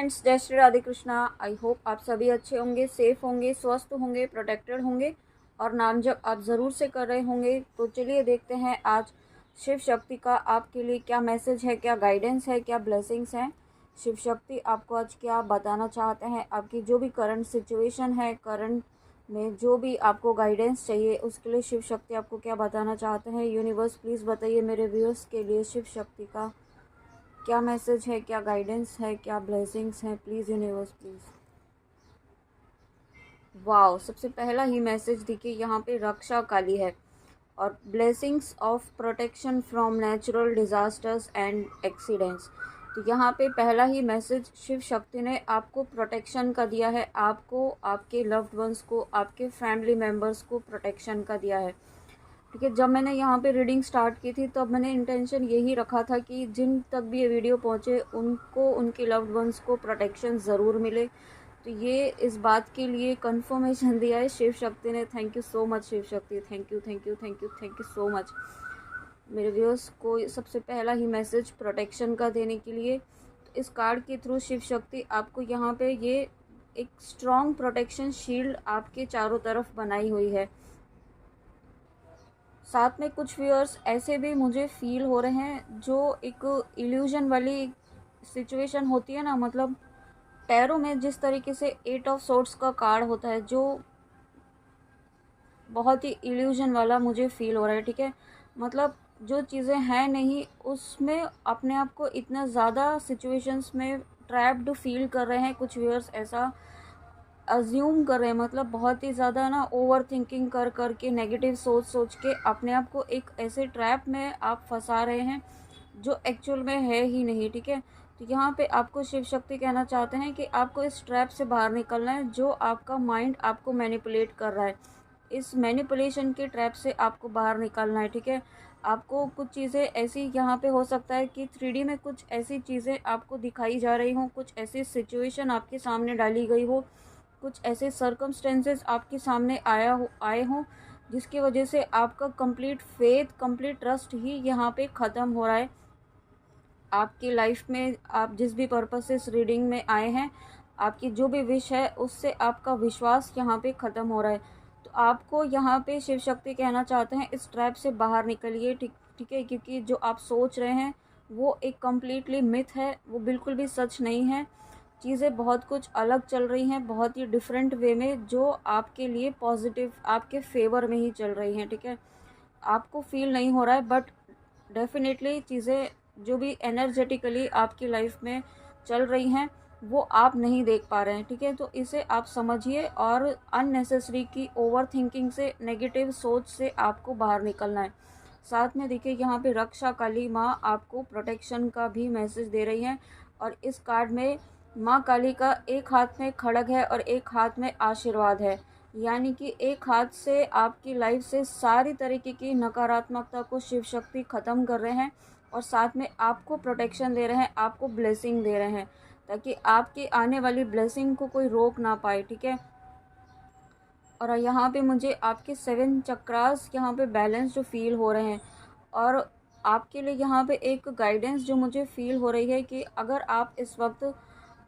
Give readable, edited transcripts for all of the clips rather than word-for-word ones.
Friends, जय Shri Radhe Krishna. I hope आप सभी अच्छे होंगे, सेफ होंगे, स्वस्थ होंगे, प्रोटेक्टेड होंगे और नाम जप आप ज़रूर से कर रहे होंगे। तो चलिए देखते हैं आज शिव शक्ति का आपके लिए क्या मैसेज है, क्या गाइडेंस है, क्या ब्लेसिंग्स हैं। शिव शक्ति आपको आज क्या बताना चाहते हैं, आपकी जो भी करंट सिचुएशन है, करंट में जो भी आपको गाइडेंस चाहिए उसके लिए शिव शक्ति आपको क्या बताना चाहते हैं। यूनिवर्स प्लीज़ बताइए मेरे व्यूअर्स के लिए शिव शक्ति का क्या मैसेज है, क्या गाइडेंस है, क्या ब्लेसिंग्स हैं। Please universe please. वाओ, सबसे पहला ही मैसेज देखिए यहाँ पे रक्षा काली है और blessings of protection from natural disasters and accidents. तो यहाँ पे पहला ही मैसेज शिव शक्ति ने आपको प्रोटेक्शन का दिया है, आपको, आपके लव्ड वंस को, आपके फैमिली मेम्बर्स को प्रोटेक्शन का दिया है। ठीक है, जब मैंने यहाँ पे रीडिंग स्टार्ट की थी तब मैंने इंटेंशन यही रखा था कि जिन तक भी ये वीडियो पहुँचे उनको, उनके लव्ड वंस को प्रोटेक्शन ज़रूर मिले। तो ये इस बात के लिए कंफर्मेशन दिया है शिव शक्ति ने। Thank you so much Shiv Shakti, thank you thank you thank you thank you so much मेरे व्यूअर्स को सबसे पहला ही मैसेज प्रोटेक्शन का देने के लिए। तो इस कार्ड के थ्रू शिव शक्ति आपको यहाँ पे ये एक स्ट्रॉन्ग प्रोटेक्शन शील्ड आपके चारों तरफ बनाई हुई है। साथ में कुछ व्यूअर्स ऐसे भी मुझे फील हो रहे हैं जो एक इल्यूजन वाली सिचुएशन होती है ना, मतलब टैरो में जिस तरीके से 8 ऑफ सोर्ड्स का कार्ड होता है जो बहुत ही इल्यूजन वाला मुझे फील हो रहा है। ठीक है, मतलब जो चीज़ें हैं नहीं उसमें अपने आप को इतना ज़्यादा सिचुएशंस में ट्रैप्ड फील कर रहे हैं। कुछ व्यूअर्स ऐसा अज्यूम कर रहे हैं, मतलब बहुत ही ज़्यादा ना ओवर थिंकिंग कर कर के, नेगेटिव सोच सोच के अपने आप को एक ऐसे ट्रैप में आप फंसा रहे हैं जो एक्चुअल में है ही नहीं। ठीक है, तो यहाँ पे आपको शिव शक्ति कहना चाहते हैं कि आपको इस ट्रैप से बाहर निकलना है जो आपका माइंड आपको मैनिपुलेट कर रहा है। इस मैनिपुलेशन के ट्रैप से आपको बाहर निकलना है। ठीक है, आपको कुछ चीज़ें ऐसी यहाँ पे हो सकता है कि 3D में कुछ ऐसी चीज़ें आपको दिखाई जा रही हों, कुछ ऐसी सिचुएशन आपके सामने डाली गई हो, कुछ ऐसे सर्कमस्टेंसेस आपके सामने आए हों जिसकी वजह से आपका कंप्लीट फेथ, कंप्लीट ट्रस्ट ही यहाँ पे ख़त्म हो रहा है। आपकी लाइफ में आप जिस भी पर्पस से इस रीडिंग में आए हैं, आपकी जो भी विश है उससे आपका विश्वास यहाँ पे ख़त्म हो रहा है। तो आपको यहाँ पे शिव शक्ति कहना चाहते हैं इस ट्रैप से बाहर निकलिए। ठीक है, क्योंकि जो आप सोच रहे हैं वो एक कम्प्लीटली मिथ है, वो बिल्कुल भी सच नहीं है। चीज़ें बहुत कुछ अलग चल रही हैं, बहुत ही डिफरेंट वे में, जो आपके लिए पॉजिटिव, आपके फेवर में ही चल रही हैं। ठीक है, आपको फील नहीं हो रहा है बट डेफिनेटली चीज़ें जो भी एनर्जेटिकली आपकी लाइफ में चल रही हैं वो आप नहीं देख पा रहे हैं। ठीक है, तो इसे आप समझिए और अननेसेसरी की ओवर थिंकिंग से, नेगेटिव सोच से आपको बाहर निकलना है। साथ में देखिए यहाँ पे रक्षा काली माँ आपको प्रोटेक्शन का भी मैसेज दे रही हैं और इस कार्ड में माँ काली का एक हाथ में खड्ग है और एक हाथ में आशीर्वाद है, यानी कि एक हाथ से आपकी लाइफ से सारी तरीके की नकारात्मकता को शिव शक्ति ख़त्म कर रहे हैं और साथ में आपको प्रोटेक्शन दे रहे हैं, आपको ब्लेसिंग दे रहे हैं ताकि आपकी आने वाली ब्लेसिंग को कोई रोक ना पाए। ठीक है, और यहाँ पे मुझे आपके 7 चक्रास यहाँ पे बैलेंस जो फील हो रहे हैं और आपके लिए यहाँ पे एक गाइडेंस जो मुझे फील हो रही है कि अगर आप इस वक्त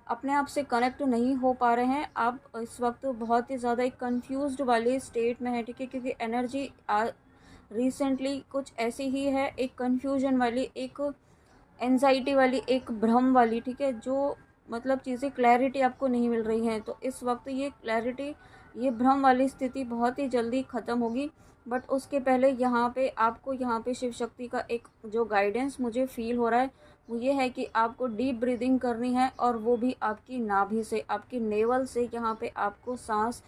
अपने आप से कनेक्ट नहीं हो पा रहे हैं, आप इस वक्त बहुत ही ज़्यादा एक कंफ्यूज्ड वाली स्टेट में है। ठीक है, क्योंकि एनर्जी रिसेंटली कुछ ऐसी ही है, एक कंफ्यूजन वाली, एक एंजाइटी वाली, एक भ्रम वाली। ठीक है, जो मतलब चीज़ें क्लैरिटी आपको नहीं मिल रही हैं। तो इस वक्त ये क्लैरिटी, ये भ्रम वाली स्थिति बहुत ही जल्दी ख़त्म होगी। बट उसके पहले यहाँ पे आपको, यहाँ पे शिव शक्ति का एक जो गाइडेंस मुझे फील हो रहा है वो ये है कि आपको डीप ब्रीदिंग करनी है और वो भी आपकी नाभि से, आपकी नेवल से। यहाँ पे आपको सांस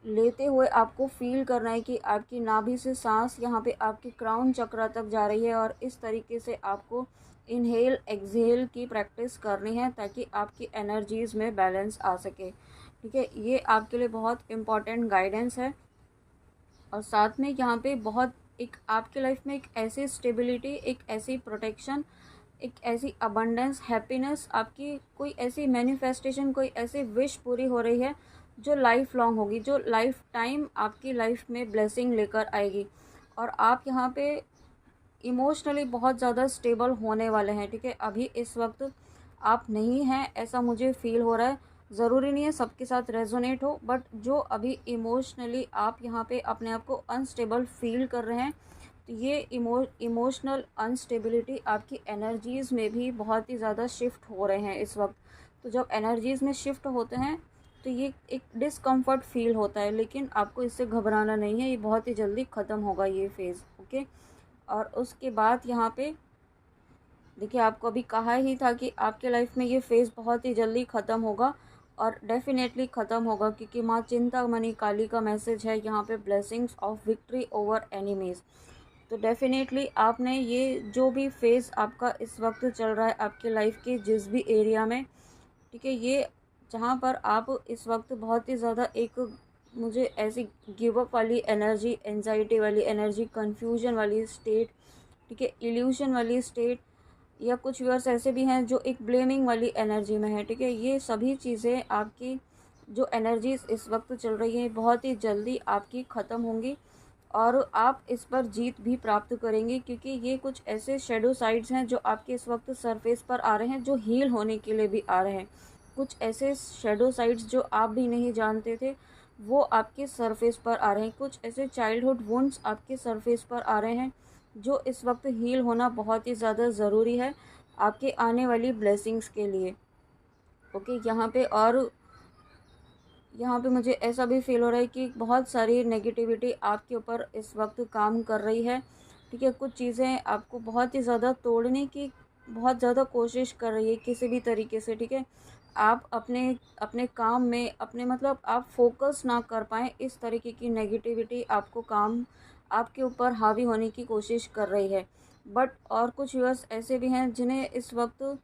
लेते हुए आपको फील करना है कि आपकी नाभि से सांस यहाँ पे आपकी क्राउन चक्र तक जा रही है और इस तरीके से आपको इनहेल एक्सहेल की प्रैक्टिस करनी है ताकि आपकी एनर्जीज़ में बैलेंस आ सके। ठीक है, ये आपके लिए बहुत इम्पॉर्टेंट गाइडेंस है और साथ में यहाँ पे बहुत एक आपकी लाइफ में एक ऐसी स्टेबिलिटी, एक ऐसी प्रोटेक्शन, एक ऐसी अबंडेंस, हैप्पीनेस, आपकी कोई ऐसी मैनिफेस्टेशन, कोई ऐसी विश पूरी हो रही है जो लाइफ लॉन्ग होगी, जो लाइफ टाइम आपकी लाइफ में ब्लेसिंग लेकर आएगी और आप यहाँ पे इमोशनली बहुत ज़्यादा स्टेबल होने वाले हैं। ठीक है, अभी इस वक्त आप नहीं हैं ऐसा मुझे फ़ील हो रहा है। ज़रूरी नहीं है सबके साथ रेज़ोनेट हो, बट जो अभी इमोशनली आप यहाँ पे अपने आप को अनस्टेबल फ़ील कर रहे हैं, तो ये इमोशनल अनस्टेबिलिटी आपकी एनर्जीज़ में भी बहुत ही ज़्यादा शिफ्ट हो रहे हैं इस वक्त। तो जब एनर्जीज़ में शिफ्ट होते हैं तो ये एक डिस्कम्फर्ट फील होता है, लेकिन आपको इससे घबराना नहीं है, ये बहुत ही जल्दी ख़त्म होगा ये फेज़। ओके। और उसके बाद यहाँ पे देखिए, आपको अभी कहा ही था कि आपके लाइफ में ये फेज़ बहुत ही जल्दी ख़त्म होगा, और डेफ़िनेटली ख़त्म होगा, क्योंकि माँ चिंतामणि काली का मैसेज है यहाँ पे, blessings of victory over enemies. तो डेफ़िनेटली आपने ये जो भी फेज़ आपका इस वक्त चल रहा है आपके लाइफ के जिस भी एरिया में, ठीक है, ये जहाँ पर आप इस वक्त बहुत ही ज़्यादा एक, मुझे ऐसी गिव अप वाली एनर्जी, एंजाइटी वाली एनर्जी, कन्फ्यूजन वाली स्टेट, ठीक है, इल्यूशन वाली स्टेट, या कुछ व्यूअर्स ऐसे भी हैं जो एक ब्लेमिंग वाली एनर्जी में है, ठीक है। ये सभी चीज़ें आपकी जो एनर्जीज इस वक्त चल रही है बहुत ही जल्दी आपकी ख़त्म होंगी, और आप इस पर जीत भी प्राप्त करेंगे, क्योंकि ये कुछ ऐसे शेडो साइड्स हैं जो आपके इस वक्त सरफेस पर आ रहे हैं, जो हील होने के लिए भी आ रहे हैं। कुछ ऐसे शेडो साइड्स जो आप भी नहीं जानते थे, वो आपके सरफेस पर आ रहे हैं। कुछ ऐसे चाइल्डहुड वुंड्स आपके सरफेस पर आ रहे हैं, जो इस वक्त हील होना बहुत ही ज़्यादा ज़रूरी है आपके आने वाली ब्लेसिंग्स के लिए। ओके। यहाँ पे मुझे ऐसा भी फील हो रहा है कि बहुत सारी नेगेटिविटी आपके ऊपर इस वक्त काम कर रही है, ठीक है। कुछ चीज़ें आपको बहुत ही ज़्यादा तोड़ने की बहुत ज़्यादा कोशिश कर रही है किसी भी तरीके से, ठीक है। आप अपने अपने काम में अपने मतलब आप फोकस ना कर पाएँ, इस तरीके की नेगेटिविटी आपको काम आपके ऊपर हावी होने की कोशिश कर रही है। बट और कुछ व्यूअर्स ऐसे भी हैं जिन्हें इस वक्त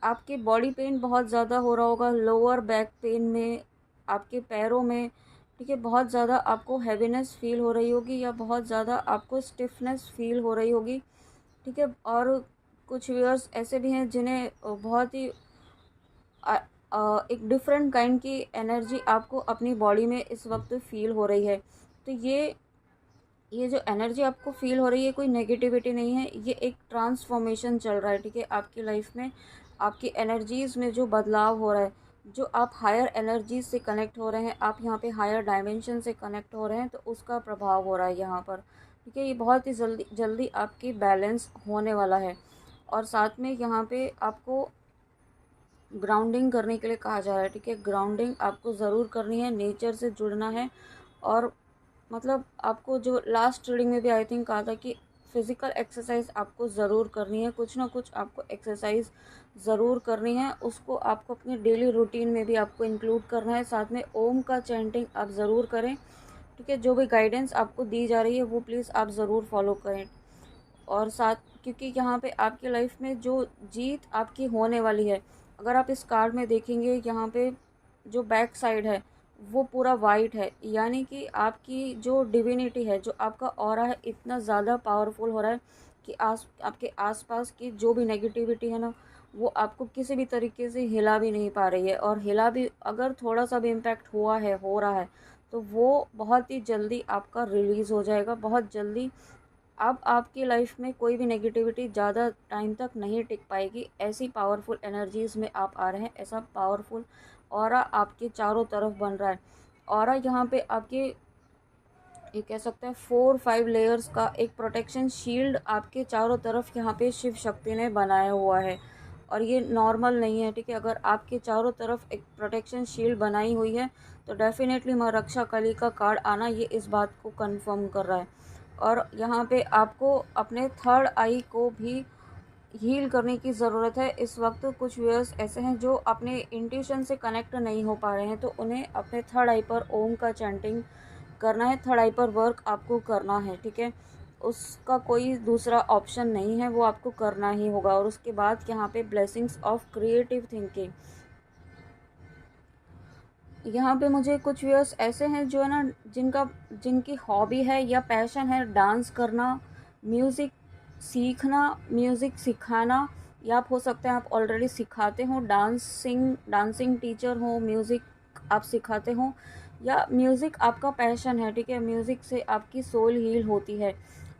आपके बॉडी पेन बहुत ज़्यादा हो रहा होगा, लोअर बैक पेन में, आपके पैरों में, ठीक है, बहुत ज़्यादा आपको हैवीनेस फील हो रही होगी, या बहुत ज़्यादा आपको स्टिफनेस फील हो रही होगी, ठीक है। और कुछ व्यूअर्स ऐसे भी हैं जिन्हें बहुत ही एक डिफरेंट काइंड की एनर्जी आपको अपनी बॉडी में इस वक्त फील हो रही है। तो ये जो एनर्जी आपको फील हो रही है कोई नेगेटिविटी नहीं है, ये एक ट्रांसफॉर्मेशन चल रहा है, ठीक है। आपकी लाइफ में आपकी एनर्जीज़ में जो बदलाव हो रहा है, जो आप हायर एनर्जीज से कनेक्ट हो रहे हैं, आप यहाँ पे हायर डायमेंशन से कनेक्ट हो रहे हैं, तो उसका प्रभाव हो रहा है यहाँ पर, ठीक है। ये बहुत ही जल्दी जल्दी आपकी बैलेंस होने वाला है। और साथ में यहाँ पे आपको ग्राउंडिंग करने के लिए कहा जा रहा है, ठीक है। ग्राउंडिंग आपको ज़रूर करनी है, नेचर से जुड़ना है। और मतलब आपको जो लास्ट रीडिंग में भी आई थिंक कहा था कि फ़िज़िकल एक्सरसाइज आपको ज़रूर करनी है, कुछ ना कुछ आपको एक्सरसाइज ज़रूर करनी है, उसको आपको अपने डेली रूटीन में भी आपको इंक्लूड करना है। साथ में ओम का चैंटिंग आप ज़रूर करें, ठीक है। जो भी गाइडेंस आपको दी जा रही है वो प्लीज़ आप ज़रूर फॉलो करें। और साथ, क्योंकि यहाँ पे आपकी लाइफ में जो जीत आपकी होने वाली है, अगर आप इस कार्ड में देखेंगे यहाँ पे जो बैक साइड है वो पूरा वाइट है, यानी कि आपकी जो डिविनिटी है, जो आपका ऑरा है, इतना ज़्यादा पावरफुल हो रहा है कि आपके आसपास की जो भी नेगेटिविटी है ना, वो आपको किसी भी तरीके से हिला भी नहीं पा रही है। और हिला भी, अगर थोड़ा सा भी इम्पैक्ट हुआ है, हो रहा है, तो वो बहुत ही जल्दी आपका रिलीज़ हो जाएगा, बहुत जल्दी। अब आपकी लाइफ में कोई भी नेगेटिविटी ज़्यादा टाइम तक नहीं टिक पाएगी। ऐसी पावरफुल एनर्जीज़ में आप आ रहे हैं, ऐसा पावरफुल ऑरा आपके चारों तरफ बन रहा है। ऑरा यहाँ पे आपके, ये कह सकते हैं 4-5 लेयर्स का एक प्रोटेक्शन शील्ड आपके चारों तरफ यहाँ पे शिव शक्ति ने बनाया हुआ है, और ये नॉर्मल नहीं है, ठीक है। अगर आपके चारों तरफ एक प्रोटेक्शन शील्ड बनाई हुई है, तो डेफिनेटली माँ रक्षा काली का कार्ड आना ये इस बात को कंफर्म कर रहा है। और यहाँ पे आपको अपने थर्ड आई को भी हील करने की ज़रूरत है इस वक्त। कुछ व्यूअर्स ऐसे हैं जो अपने इंट्यूशन से कनेक्ट नहीं हो पा रहे हैं, तो उन्हें अपने थर्ड आई पर ओम का चैंटिंग करना है, थर्ड आई पर वर्क आपको करना है, ठीक है। उसका कोई दूसरा ऑप्शन नहीं है, वो आपको करना ही होगा। और उसके बाद यहाँ पे ब्लेसिंग्स ऑफ क्रिएटिव थिंकिंग, यहाँ पे मुझे कुछ व्यूअर्स ऐसे हैं जो है ना, जिनकी हॉबी है या पैशन है डांस करना, म्यूज़िक सीखना, म्यूज़िक सिखाना, या आप हो सकते हैं आप ऑलरेडी सिखाते हो, डांसिंग टीचर हो, म्यूज़िक आप सिखाते हो, या म्यूज़िक आपका पैशन है, ठीक है। म्यूज़िक से आपकी सोल हील होती है,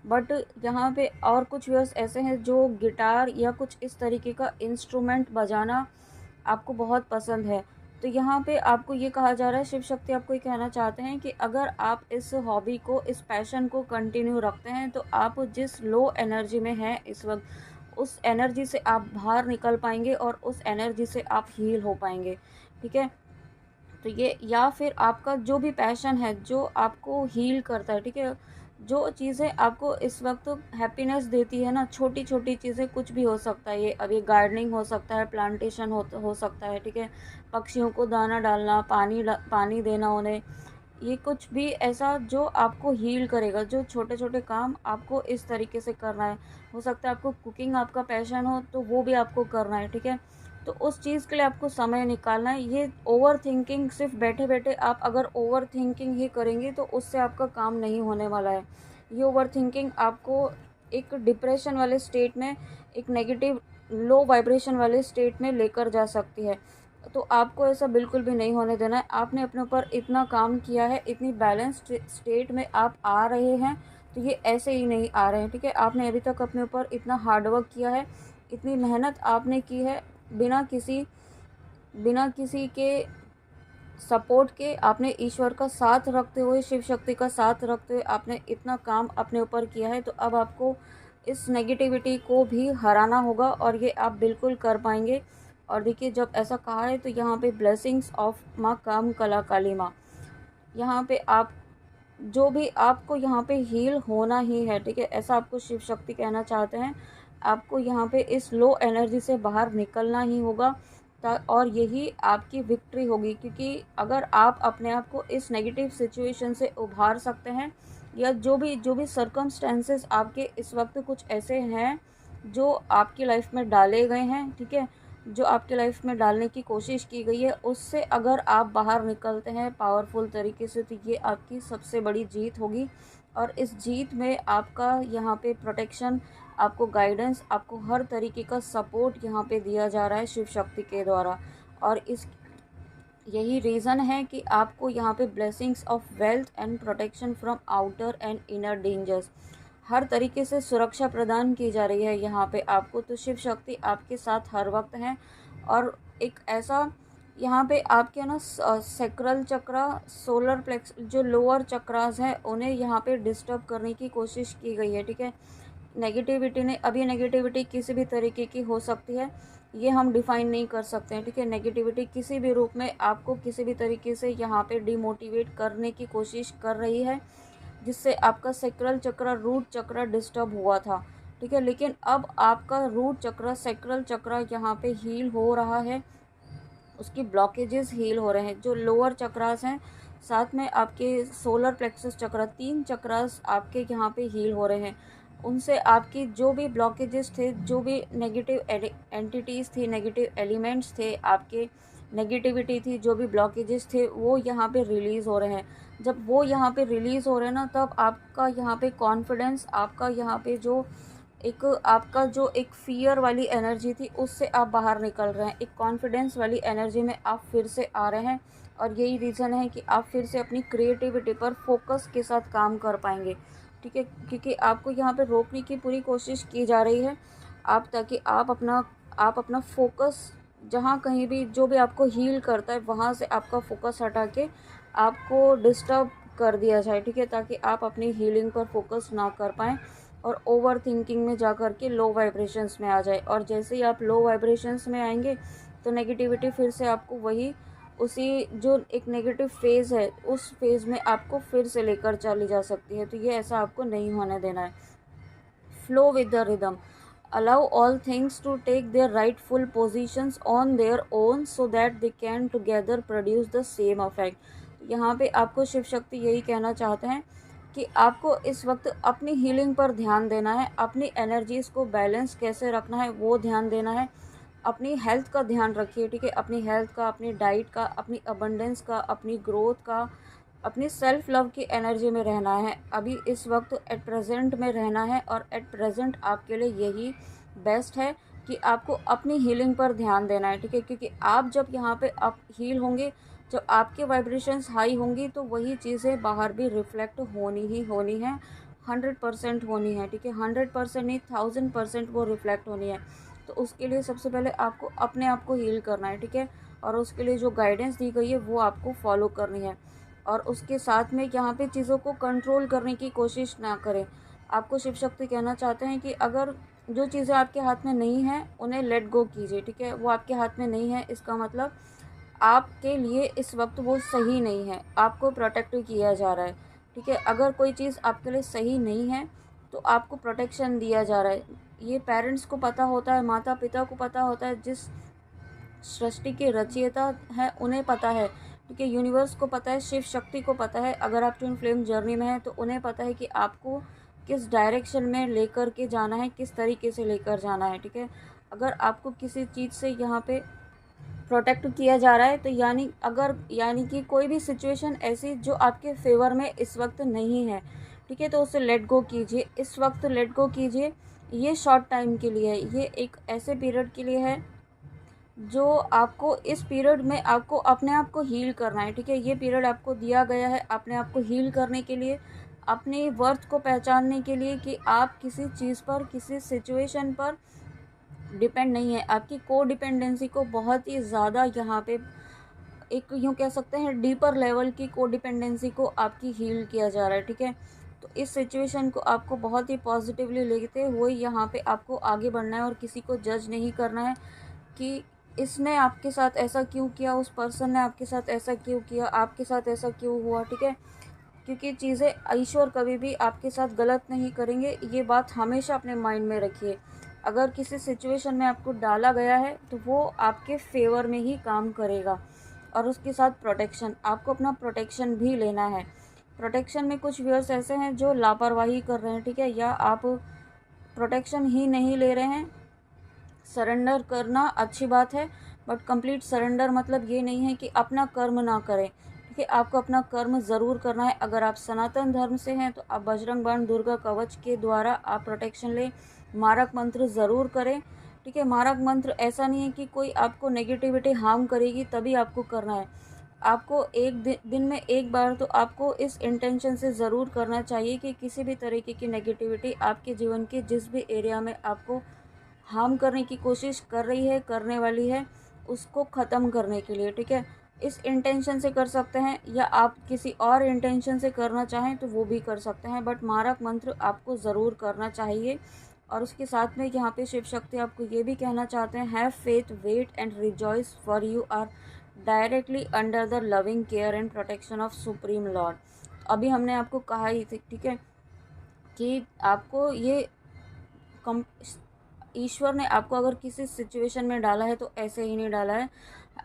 बट यहाँ पे और कुछ व्यूअर्स ऐसे हैं जो गिटार या कुछ इस तरीके का इंस्ट्रूमेंट बजाना आपको बहुत पसंद है। तो यहाँ पे आपको ये कहा जा रहा है, शिव शक्ति आपको ये कहना चाहते हैं कि अगर आप इस हॉबी को, इस पैशन को कंटिन्यू रखते हैं तो आप जिस लो एनर्जी में हैं इस वक्त, उस एनर्जी से आप बाहर निकल पाएंगे और उस एनर्जी से आप हील हो पाएंगे। ठीक है, तो ये, या फिर आपका जो भी पैशन है जो आपको हील करता है, ठीक है, जो चीज़ें आपको इस वक्त हैप्पीनेस देती है ना, छोटी छोटी चीज़ें, कुछ भी हो सकता है, ये अभी गार्डनिंग हो सकता है, प्लांटेशन हो सकता है, ठीक है, पक्षियों को दाना डालना, पानी देना उन्हें, ये कुछ भी ऐसा जो आपको हील करेगा, जो छोटे छोटे काम आपको इस तरीके से करना है। हो सकता है आपको कुकिंग आपका पैशन हो तो वो भी आपको करना है, ठीक है, तो उस चीज़ के लिए आपको समय निकालना है। ये ओवर थिंकिंग, सिर्फ बैठे बैठे आप अगर ओवर थिंकिंग ही करेंगे तो उससे आपका काम नहीं होने वाला है। ये ओवर थिंकिंग आपको एक डिप्रेशन वाले स्टेट में, एक नेगेटिव लो वाइब्रेशन वाले स्टेट में लेकर जा सकती है। तो आपको ऐसा बिल्कुल भी नहीं होने देना है। आपने अपने ऊपर इतना काम किया है, इतनी बैलेंस्ड स्टेट में आप आ रहे हैं, तो ये ऐसे ही नहीं आ रहे हैं, ठीक है। आपने अभी तक अपने ऊपर इतना हार्डवर्क किया है, इतनी मेहनत आपने की है, बिना किसी के सपोर्ट के, आपने ईश्वर का साथ रखते हुए, शिव शक्ति का साथ रखते हुए आपने इतना काम अपने ऊपर किया है। तो अब आपको इस नेगेटिविटी को भी हराना होगा और ये आप बिल्कुल कर पाएंगे। और देखिए, जब ऐसा कहा है तो यहाँ पे ब्लेसिंग्स ऑफ माँ काम कला काली माँ, यहाँ पे आप जो भी आपको यहाँ पे हील होना ही है, ठीक है, ऐसा आपको शिव शक्ति कहना चाहते हैं। आपको यहाँ पे इस लो एनर्जी से बाहर निकलना ही होगा, और यही आपकी विक्ट्री होगी। क्योंकि अगर आप अपने आप को इस नेगेटिव सिचुएशन से उभार सकते हैं, या जो भी सर्कमस्टेंसेस आपके इस वक्त कुछ ऐसे हैं जो आपकी लाइफ में डाले गए हैं, ठीक है, जो आपके लाइफ में डालने की कोशिश की गई है, उससे अगर आप बाहर निकलते हैं पावरफुल तरीके से, तो ये आपकी सबसे बड़ी जीत होगी। और इस जीत में आपका यहाँ पे प्रोटेक्शन, आपको गाइडेंस, आपको हर तरीके का सपोर्ट यहाँ पे दिया जा रहा है शिव शक्ति के द्वारा। और इस यही रीज़न है कि आपको यहाँ पे blessings of wealth and protection from outer and inner dangers, हर तरीके से सुरक्षा प्रदान की जा रही है यहाँ पे आपको। तो शिव शक्ति आपके साथ हर वक्त हैं। और एक ऐसा यहाँ पे आपके ना सेक्रल चक्रा, सोलर प्लेक्स, जो लोअर चक्रास हैं उन्हें यहाँ पे डिस्टर्ब करने की कोशिश की गई है, ठीक है। नेगेटिविटी ने, अभी नेगेटिविटी किसी भी तरीके की हो सकती है, ये हम डिफ़ाइन नहीं कर सकते हैं, ठीक है। नेगेटिविटी किसी भी रूप में आपको किसी भी तरीके से यहाँ पे डिमोटिवेट करने की कोशिश कर रही है, जिससे आपका सेक्रल चक्र, रूट चक्र डिस्टर्ब हुआ था, ठीक है। लेकिन अब आपका रूट चक्र, सेक्रल चक्र यहाँ पे हील हो रहा है, उसकी ब्लॉकेजेस हील हो रहे हैं। जो लोअर चक्रास हैं, साथ में आपके सोलर प्लेक्सस चक्र, 3 चक्रास आपके यहाँ पे हील हो रहे हैं। उनसे आपकी जो भी ब्लॉकेजेस थे, जो भी नेगेटिव एंटिटीज़ थी, नेगेटिव एलिमेंट्स थे आपके, नेगेटिविटी थी, जो भी ब्लॉकेजेस थे, वो यहाँ पे रिलीज़ हो रहे हैं। जब वो यहाँ पे रिलीज़ हो रहे हैं ना, तब आपका यहाँ पे कॉन्फिडेंस, आपका यहाँ पे जो एक फ़ियर वाली एनर्जी थी, उससे आप बाहर निकल रहे हैं, एक कॉन्फिडेंस वाली एनर्जी में आप फिर से आ रहे हैं। और यही रीज़न है कि आप फिर से अपनी क्रिएटिविटी पर फोकस के साथ काम कर पाएंगे, ठीक है। क्योंकि आपको यहाँ पे रोकने की पूरी कोशिश की जा रही है, ताकि आप अपना फोकस, जहाँ कहीं भी जो भी आपको हील करता है वहाँ से आपका फोकस हटा के आपको डिस्टर्ब कर दिया जाए, ठीक है, ताकि आप अपनी हीलिंग पर फोकस ना कर पाएँ और ओवर थिंकिंग में जा कर के लो वाइब्रेशंस में आ जाए। और जैसे ही आप लो वाइब्रेशंस में आएंगे तो नेगेटिविटी फिर से आपको उसी जो एक नेगेटिव फेज़ है, उस फेज़ में आपको फिर से लेकर चली जा सकती है। तो ये ऐसा आपको नहीं होने देना है। Flow with the rhythm, allow all things to take their rightful positions on their own so that they can together produce the same effect। यहाँ पे आपको शिव शक्ति यही कहना चाहते हैं कि आपको इस वक्त अपनी हीलिंग पर ध्यान देना है, अपनी एनर्जीज़ को बैलेंस कैसे रखना है वो ध्यान देना है। अपनी हेल्थ का ध्यान रखिए, ठीक है, अपनी हेल्थ का, अपनी डाइट का, अपनी अबंडेंस का, अपनी ग्रोथ का, अपनी सेल्फ लव की एनर्जी में रहना है। अभी इस वक्त एट प्रेजेंट में रहना है, और एट प्रेजेंट आपके लिए यही बेस्ट है कि आपको अपनी हीलिंग पर ध्यान देना है, ठीक है। क्योंकि आप जब यहाँ पे आप हील होंगे, जब आपके वाइब्रेशंस हाई होंगी, तो वही चीज़ें बाहर भी रिफ्लेक्ट होनी ही होनी है। 100% होनी है, ठीक है। 100% नहीं, 1000% वो रिफ्लेक्ट होनी है। तो उसके लिए सबसे पहले आपको अपने आप को हील करना है, ठीक है। और उसके लिए जो गाइडेंस दी गई है वो आपको फॉलो करनी है। और उसके साथ में यहाँ पे चीज़ों को कंट्रोल करने की कोशिश ना करें। आपको शिव शक्ति कहना चाहते हैं कि अगर जो चीज़ें आपके हाथ में नहीं हैं उन्हें लेट गो कीजिए, ठीक है। वो आपके हाथ में नहीं है, इसका मतलब आपके लिए इस वक्त वो सही नहीं है, आपको प्रोटेक्ट किया जा रहा है, ठीक है। अगर कोई चीज़ आपके लिए सही नहीं है तो आपको प्रोटेक्शन दिया जा रहा है। ये पेरेंट्स को पता होता है, माता पिता को पता होता है, जिस सृष्टि के रचयिता है उन्हें पता है, ठीक है। यूनिवर्स को पता है, शिव शक्ति को पता है। अगर आप ट्विन फ्लेम जर्नी में हैं तो उन्हें पता है कि आपको किस डायरेक्शन में लेकर के जाना है, किस तरीके से लेकर जाना है, ठीक है। अगर आपको किसी चीज़ से यहाँ पे प्रोटेक्ट किया जा रहा है तो यानी कि कोई भी सिचुएशन ऐसी जो आपके फेवर में इस वक्त नहीं है, ठीक है, तो उसे लेट गो कीजिए, इस वक्त लेट गो कीजिए। ये शॉर्ट टाइम के लिए है, ये एक ऐसे पीरियड के लिए है जो आपको, इस पीरियड में आपको अपने आप को हील करना है, ठीक है। ये पीरियड आपको दिया गया है अपने आप को हील करने के लिए, अपने वर्थ को पहचानने के लिए कि आप किसी चीज़ पर, किसी सिचुएशन पर डिपेंड नहीं है। आपकी को डिपेंडेंसी को बहुत ही ज़्यादा यहाँ पे एक यूँ कह सकते हैं डीपर लेवल की को डिपेंडेंसी को आपकी हील किया जा रहा है, ठीक है। तो इस सिचुएशन को आपको बहुत ही पॉजिटिवली लेते हुए यहाँ पे आपको आगे बढ़ना है और किसी को जज नहीं करना है कि इसने आपके साथ ऐसा क्यों किया, उस पर्सन ने आपके साथ ऐसा क्यों किया, आपके साथ ऐसा क्यों हुआ, ठीक है। क्योंकि चीज़ें, ईश्वर कभी भी आपके साथ गलत नहीं करेंगे, ये बात हमेशा अपने माइंड में रखिए। अगर किसी सिचुएशन में आपको डाला गया है तो वो आपके फेवर में ही काम करेगा। और उसके साथ प्रोटेक्शन, आपको अपना प्रोटेक्शन भी लेना है। प्रोटेक्शन में कुछ व्यूअर्स ऐसे हैं जो लापरवाही कर रहे हैं, ठीक है, या आप प्रोटेक्शन ही नहीं ले रहे हैं। सरेंडर करना अच्छी बात है, बट कंप्लीट सरेंडर मतलब ये नहीं है कि अपना कर्म ना करें, ठीक है। आपको अपना कर्म ज़रूर करना है। अगर आप सनातन धर्म से हैं तो आप बजरंग बाण, दुर्गा कवच के द्वारा आप प्रोटेक्शन लें। मारक मंत्र ज़रूर करें, ठीक है। मारक मंत्र ऐसा नहीं है कि कोई आपको नेगेटिविटी हार्म करेगी तभी आपको करना है। आपको एक दिन में एक बार तो आपको इस इंटेंशन से ज़रूर करना चाहिए कि किसी भी तरीके की नेगेटिविटी आपके जीवन के जिस भी एरिया में आपको हार्म करने की कोशिश कर रही है, करने वाली है, उसको ख़त्म करने के लिए, ठीक है। इस इंटेंशन से कर सकते हैं, या आप किसी और इंटेंशन से करना चाहें तो वो भी कर सकते हैं, बट मारक मंत्र आपको ज़रूर करना चाहिए। और उसके साथ में यहाँ पे शिव शक्ति आपको ये भी कहना चाहते हैं, have faith, wait and rejoice, for you are directly under the loving care and protection of supreme lord. अभी हमने आपको कहा ही थी, ठीक है, कि आपको ये ईश्वर ने आपको अगर किसी सिचुएशन में डाला है तो ऐसे ही नहीं डाला है।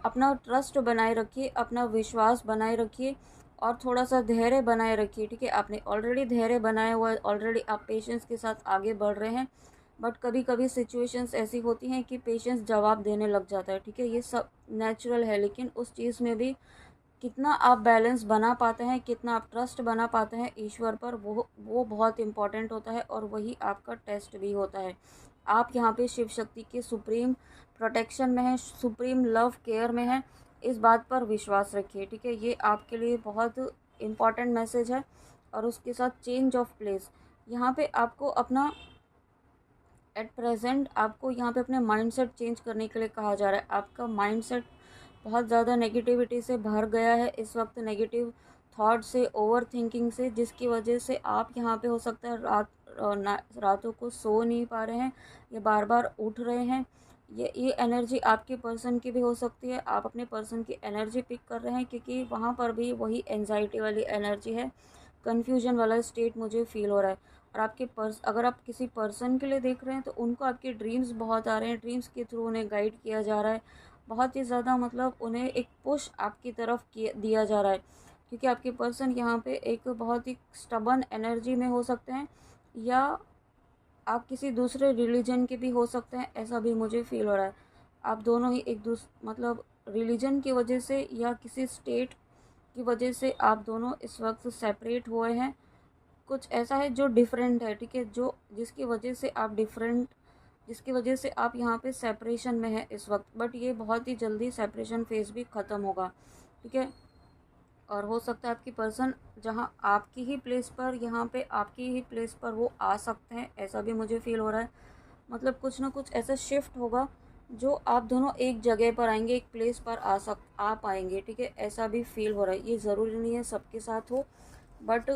अपना ट्रस्ट बनाए रखिए, अपना विश्वास बनाए रखिए और थोड़ा सा धैर्य बनाए रखिए, ठीक है। आपने ऑलरेडी धैर्य बनाया हुआ है, ऑलरेडी आप पेशेंस के साथ आगे बढ़ रहे हैं, बट कभी कभी सिचुएशंस ऐसी होती हैं कि पेशेंस जवाब देने लग जाता है, ठीक है। ये सब नेचुरल है, लेकिन उस चीज़ में भी कितना आप बैलेंस बना पाते हैं, कितना आप ट्रस्ट बना पाते हैं ईश्वर पर, वो बहुत इम्पॉर्टेंट होता है और वही आपका टेस्ट भी होता है। आप यहाँ पे शिव शक्ति के सुप्रीम प्रोटेक्शन में हैं, सुप्रीम लव केयर में हैं, इस बात पर विश्वास रखिए, ठीक है। ये आपके लिए बहुत इम्पॉर्टेंट मैसेज है। और उसके साथ चेंज ऑफ प्लेस, यहाँ पे आपको अपना एट प्रेजेंट आपको यहाँ पे अपने माइंडसेट चेंज करने के लिए कहा जा रहा है। आपका माइंडसेट बहुत ज़्यादा नेगेटिविटी से भर गया है इस वक्त, नेगेटिव थॉट से, ओवर थिंकिंग से, जिसकी वजह से आप यहाँ पे हो सकता है रातों को सो नहीं पा रहे हैं, या बार बार उठ रहे हैं। ये एनर्जी आपके पर्सन की भी हो सकती है, आप अपने पर्सन की एनर्जी पिक कर रहे हैं, क्योंकि वहाँ पर भी वही एनजाइटी वाली एनर्जी है, कन्फ्यूजन वाला स्टेट मुझे फील हो रहा है। और आपके अगर आप किसी पर्सन के लिए देख रहे हैं तो उनको आपके ड्रीम्स बहुत आ रहे हैं, ड्रीम्स के थ्रू उन्हें गाइड किया जा रहा है, बहुत ही ज़्यादा, मतलब उन्हें एक पुश आपकी तरफ दिया जा रहा है, क्योंकि आपके पर्सन यहाँ पे एक बहुत ही स्टबन एनर्जी में हो सकते हैं, या आप किसी दूसरे रिलीजन के भी हो सकते हैं, ऐसा भी मुझे फील हो रहा है। आप दोनों ही एक मतलब रिलीजन की वजह से या किसी स्टेट की वजह से आप दोनों इस वक्त सेपरेट हुए हैं। कुछ ऐसा है जो डिफरेंट है, ठीक है, जिसकी वजह से आप जिसकी वजह से आप यहाँ पे सेपरेशन में है इस वक्त, बट ये बहुत ही जल्दी सेपरेशन फेज भी ख़त्म होगा, ठीक है। और हो सकता है आपकी पर्सन जहाँ आपकी ही प्लेस पर, यहाँ पे आपकी ही प्लेस पर वो आ सकते हैं, ऐसा भी मुझे फील हो रहा है। मतलब कुछ ना कुछ ऐसा शिफ्ट होगा जो आप दोनों एक जगह पर आएंगे, एक प्लेस पर आ पाएंगे, ठीक है, ऐसा भी फील हो रहा है। ये ज़रूरी नहीं है सबके साथ हो, बट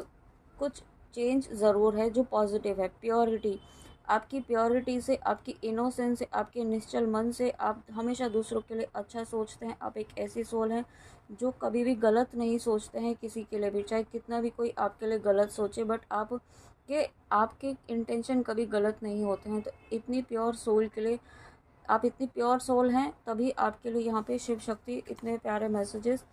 कुछ चेंज ज़रूर है जो पॉजिटिव है। प्योरिटी, आपकी प्योरिटी से, आपकी इनोसेंस से, आपके निश्चल मन से आप हमेशा दूसरों के लिए अच्छा सोचते हैं। आप एक ऐसी सोल हैं जो कभी भी गलत नहीं सोचते हैं किसी के लिए भी, चाहे कितना भी कोई आपके लिए गलत सोचे, बट आपके इंटेंशन कभी गलत नहीं होते हैं। तो इतनी प्योर सोल के लिए, आप इतनी प्योर सोल हैं, तभी आपके लिए यहाँ पे शिव शक्ति इतने प्यारे मैसेजेस,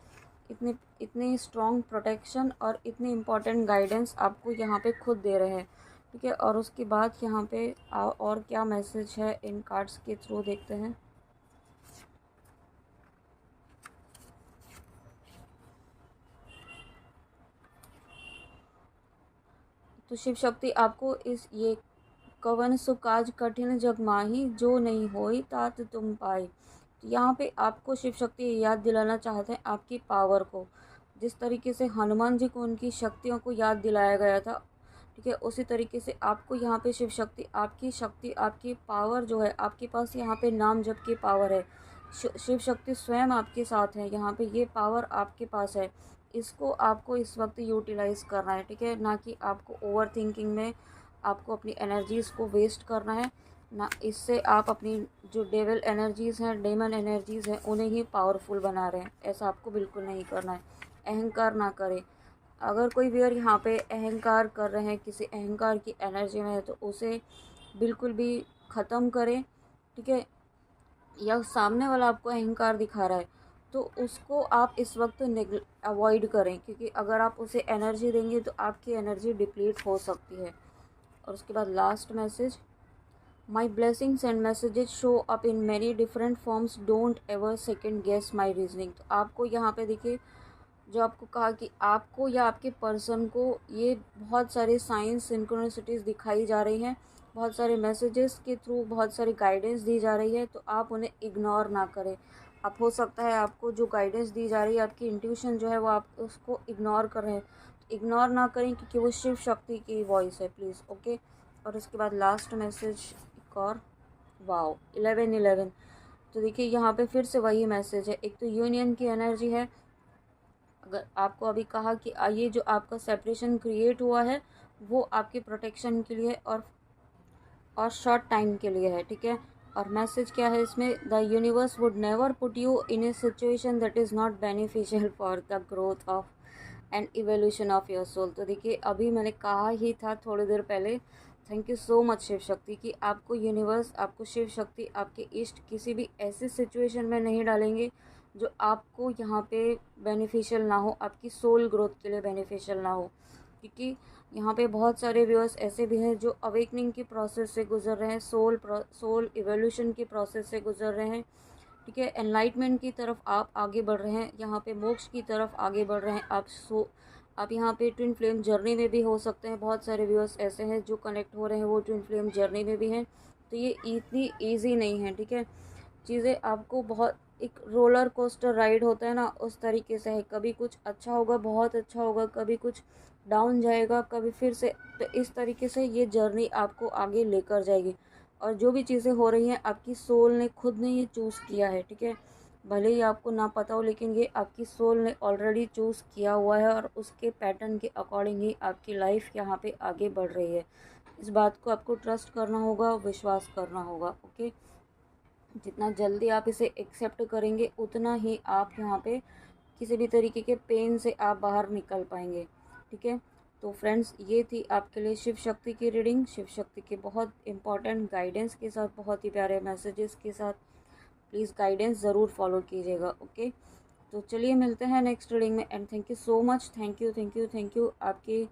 इतनी इतनी स्ट्रॉन्ग प्रोटेक्शन और इतनी इम्पोर्टेंट गाइडेंस आपको यहाँ पे खुद दे रहे हैं, ठीक है। और उसके बाद यहाँ पे और क्या मैसेज है इन कार्ड्स के थ्रू देखते हैं। तो शिव शक्ति आपको इस ये कवन सुकाज कठिन जग माही जो नहीं होई तात तुम पाई। तो यहाँ पे आपको शिव शक्ति याद दिलाना चाहते हैं आपकी पावर को। जिस तरीके से हनुमान जी को उनकी शक्तियों को याद दिलाया गया था, ठीक है, उसी तरीके से आपको यहाँ पे शिव शक्ति, आपकी पावर जो है, आपके पास यहाँ पे नाम जप की पावर है। शिव शक्ति स्वयं आपके साथ है, यहाँ पे ये पावर आपके पास है। इसको आपको इस वक्त यूटिलाइज़ करना है, ठीक है, ना कि आपको ओवर थिंकिंग में आपको अपनी एनर्जीज़ को वेस्ट करना है ना। इससे आप अपनी जो डेविल एनर्जीज़ हैं, डेमन एनर्जीज़ हैं, उन्हें ही पावरफुल बना रहे हैं। ऐसा आपको बिल्कुल नहीं करना है। अहंकार ना करें। अगर कोई व्यूअर यहाँ पे अहंकार कर रहे हैं, किसी अहंकार की एनर्जी में है, तो उसे बिल्कुल भी ख़त्म करें, ठीक है। या सामने वाला आपको अहंकार दिखा रहा है तो उसको आप इस वक्त अवॉइड करें, क्योंकि अगर आप उसे एनर्जी देंगे तो आपकी एनर्जी डिप्लीट हो सकती है। और उसके बाद last message, my blessings and messages show up in many different forms, don't ever second guess my reasoning. तो आपको यहाँ पे देखिए, जो आपको कहा कि आपको या आपके पर्सन को ये बहुत सारे साइंस सिंक्रोनिसिटीज़ दिखाई जा रही हैं, बहुत सारे मैसेजेस के थ्रू बहुत सारी गाइडेंस दी जा रही है, तो आप उन्हें इग्नोर ना करें। आप, हो सकता है आपको जो गाइडेंस दी जा रही है, आपकी इंट्यूशन जो है वो आप उसको इग्नोर कर रहे हैं, तो इग्नोर ना करें, क्योंकि वो शिव शक्ति की वॉइस है, प्लीज़, ओके। और उसके बाद लास्ट मैसेज एक और, वाओ 11-11। तो देखिए यहाँ पे फिर से वही मैसेज है। एक तो यूनियन की एनर्जी है। अगर आपको अभी कहा कि ये जो आपका सेपरेशन क्रिएट हुआ है वो आपके प्रोटेक्शन के लिए और शॉर्ट टाइम के लिए है, ठीक है। और मैसेज क्या है इसमें, the universe would never put you in a situation that is not beneficial for the growth of and evolution of your soul. तो देखिए अभी मैंने कहा ही था थोड़ी देर पहले, thank you so much Shiv Shakti, कि आपको यूनिवर्स, आपको शिव शक्ति, आपके इष्ट किसी भी ऐसी सिचुएशन में नहीं डालेंगे जो आपको यहाँ पे बेनिफिशियल ना हो, आपकी सोल ग्रोथ के लिए बेनिफिशियल ना हो। क्योंकि यहाँ पे बहुत सारे व्यूअर्स ऐसे भी हैं जो अवेकनिंग की प्रोसेस से गुजर रहे हैं, सोल इवोल्यूशन की प्रोसेस से गुजर रहे हैं, ठीक है। एनलाइटमेंट की तरफ आप आगे बढ़ रहे हैं, यहाँ पे मोक्ष की तरफ आगे बढ़ रहे हैं आप यहाँ पे ट्विन फ्लेम जर्नी में भी हो सकते हैं। बहुत सारे व्यूअर्स ऐसे हैं जो कनेक्ट हो रहे हैं, वो ट्विन फ्लेम जर्नी में भी हैं। तो ये इतनी ईजी नहीं है, ठीक है। चीज़ें आपको बहुत, एक रोलर कोस्टर राइड होता है ना, उस तरीके से है। कभी कुछ अच्छा होगा, बहुत अच्छा होगा, कभी कुछ डाउन जाएगा, कभी फिर से। तो इस तरीके से ये जर्नी आपको आगे लेकर जाएगी। और जो भी चीज़ें हो रही हैं, आपकी सोल ने खुद ने ये चूज़ किया है, ठीक है। भले ही आपको ना पता हो, लेकिन ये आपकी सोल ने ऑलरेडी चूज़ किया हुआ है, और उसके पैटर्न के अकॉर्डिंग ही आपकी लाइफ यहाँ पे आगे बढ़ रही है। इस बात को आपको ट्रस्ट करना होगा, विश्वास करना होगा, ओके। जितना जल्दी आप इसे एक्सेप्ट करेंगे, उतना ही आप यहाँ पे किसी भी तरीके के पेन से आप बाहर निकल पाएंगे, ठीक है। तो फ्रेंड्स, ये थी आपके लिए शिव शक्ति की रीडिंग, शिव शक्ति के बहुत इंपॉर्टेंट गाइडेंस के साथ, बहुत ही प्यारे मैसेजेस के साथ। प्लीज़ गाइडेंस ज़रूर फॉलो कीजिएगा, ओके। तो चलिए मिलते हैं नेक्स्ट रीडिंग में, and thank you so much, thank you आपके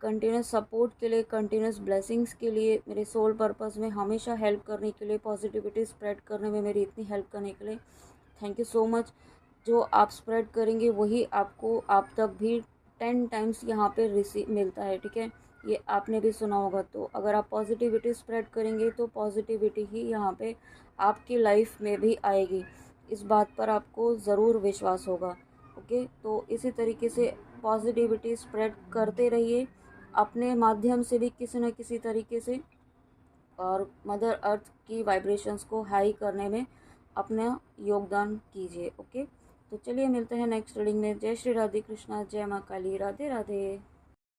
कंटिन्यूस सपोर्ट के लिए, कंटिन्यूस ब्लेसिंग्स के लिए, मेरे सोल पर्पस में हमेशा हेल्प करने के लिए, पॉजिटिविटी स्प्रेड करने में मेरी इतनी हेल्प करने के लिए थैंक यू सो मच। जो आप स्प्रेड करेंगे वही आपको, आप तक भी 10 टाइम्स यहाँ पे रिसीव मिलता है, ठीक है। ये आपने भी सुना होगा। तो अगर आप पॉजिटिविटी स्प्रेड करेंगे तो पॉजिटिविटी ही यहाँ पे आपकी लाइफ में भी आएगी। इस बात पर आपको ज़रूर विश्वास होगा, ओके, तो इसी तरीके से पॉजिटिविटी स्प्रेड करते रहिए अपने माध्यम से भी किसी न किसी तरीके से, और मदर अर्थ की वाइब्रेशंस को हाई करने में अपना योगदान कीजिए। ओके, तो चलिए मिलते हैं नेक्स्ट रीडिंग में। जय श्री राधे कृष्णा, जय माँ काली, राधे राधे।